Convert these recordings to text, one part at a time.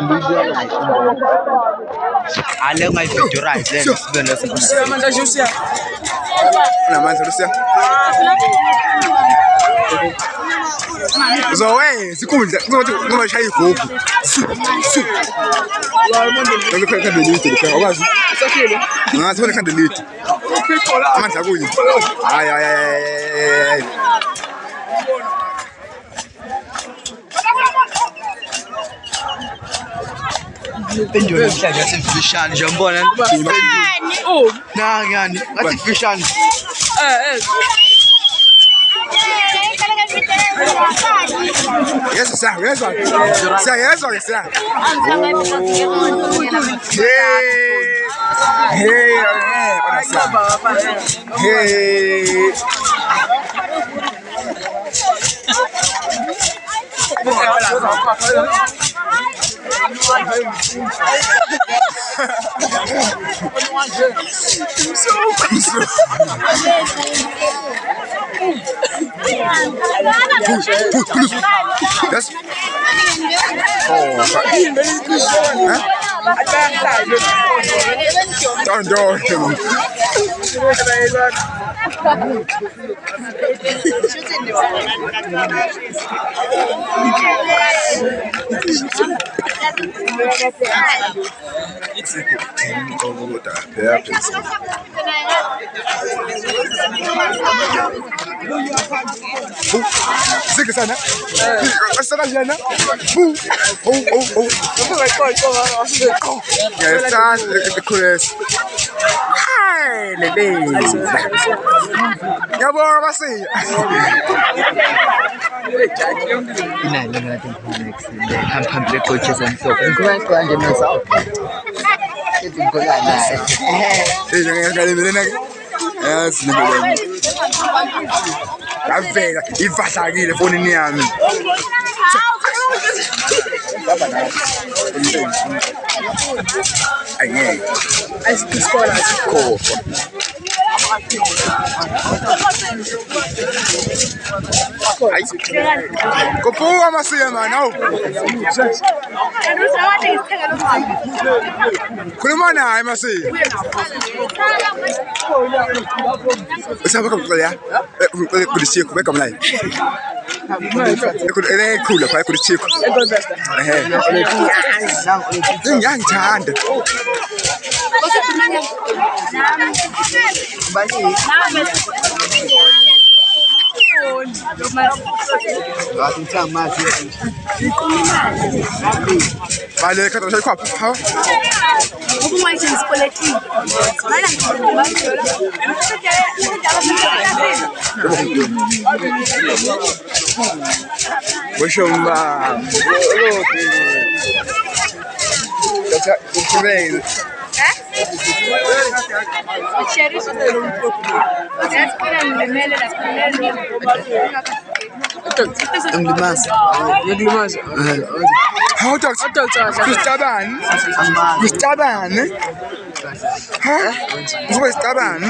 visualize ale ungayivisualize le sibene Lucia. So hey, sikudla ngoba shaya igubhu. Lo khona kandelite lokho akwazi. Ngathi khona kandelite. Amandla kuyi. Hayi. Pendulo mhlanje yasifishane nje ngibona ngani ngasifishane Yes, sir. Yes. Zig sana. Sana jana. Boo. Oh. Yes, that's the coolest. Hi, ladies. Yabo basi. Phambili coaches and so ngikho nje myself izinkolana Yes, nibona. Avela ivahlakile fonini yami. Ayey. Ayisikhola Sikho. Kopuka masiya man awu. Khuluma naye masiya. Usaba kuqala kulichiko beka mlayi. Ekhula phaya kulichiko. Ngiyangithanda. Vale, kata saya kuap. How? How does Kristaban? Huh? Where's Kristaban?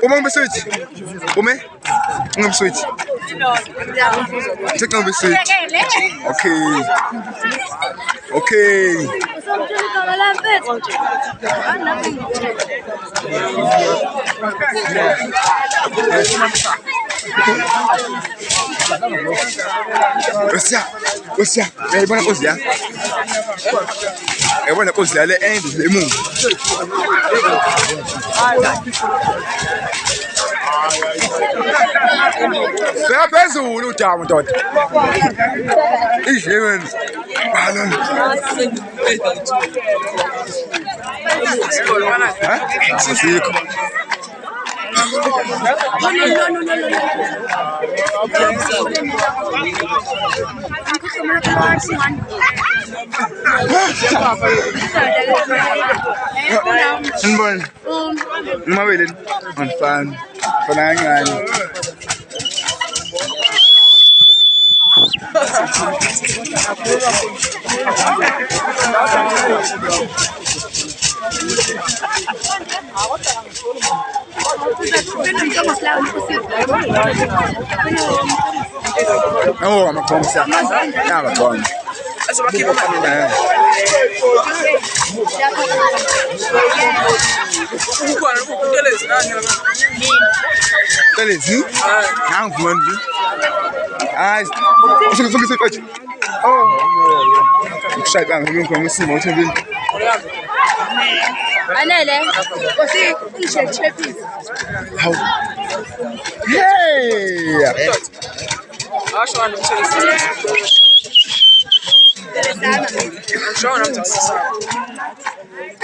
Uma beswiti? Ume? Ngam sweet. Check ngam sweet. Okay. What's up? Hey, buona così, E buona così, le end, le moon. Wer Person da dort? Ich nehme Ballon. Nbon. Mawilin. On fan. Panangan. Oh, I'm a commissaire. I'm a con.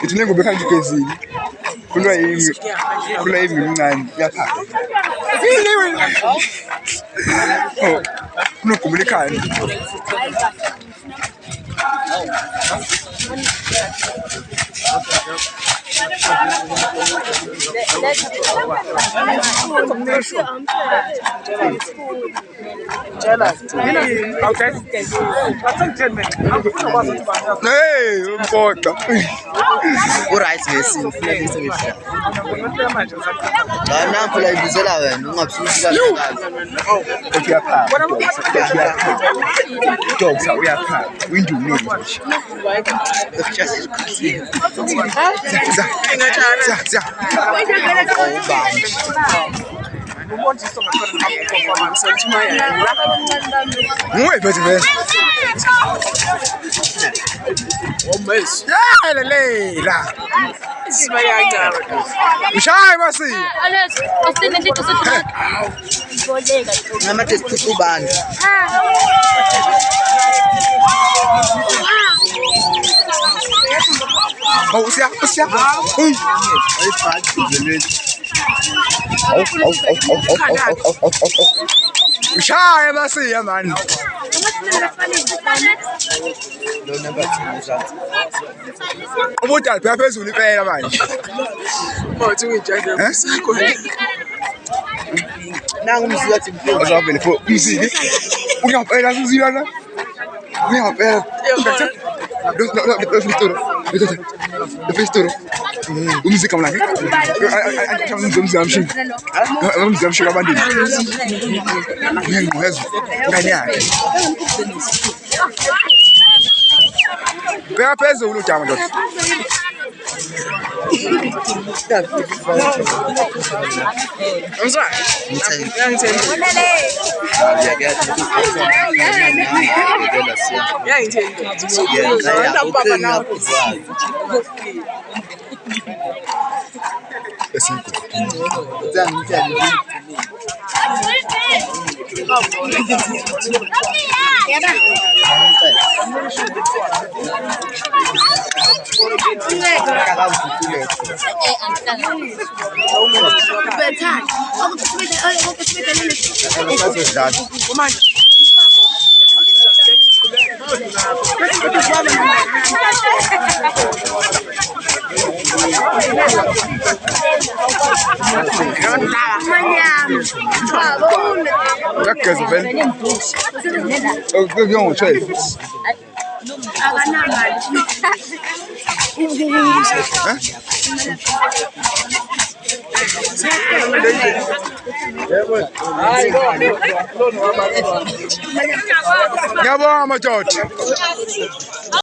It's never behind you can see. Kula hivi mngani yapha. Oh, kunokumbulekani. Hey, umpoqa. Uright ngesini kufanele isebenzise. La nampu la ibizela wena ungabisuka kanjani. Uyapha. Dogs uyapha. Windulo nje. Za. Muy bien. Ya lelela. Mshaya basi. Ngamathe sithubani. Oh, usiya. Uy. Mshaya basi ya man. Ubudala phela phezulu impela manje. Bathi uyijaje sakho. Nangu umzilathi mfowethu. Azovele pho umzili. Uyaphela umzila la. Uyaphela. Lo fistoro. Umzika mlake. Umzamshika abandini. Ngiyangizwa. Ngani yakhe. Phela phezulu ujama ndoda. Ngiyabonga madoda.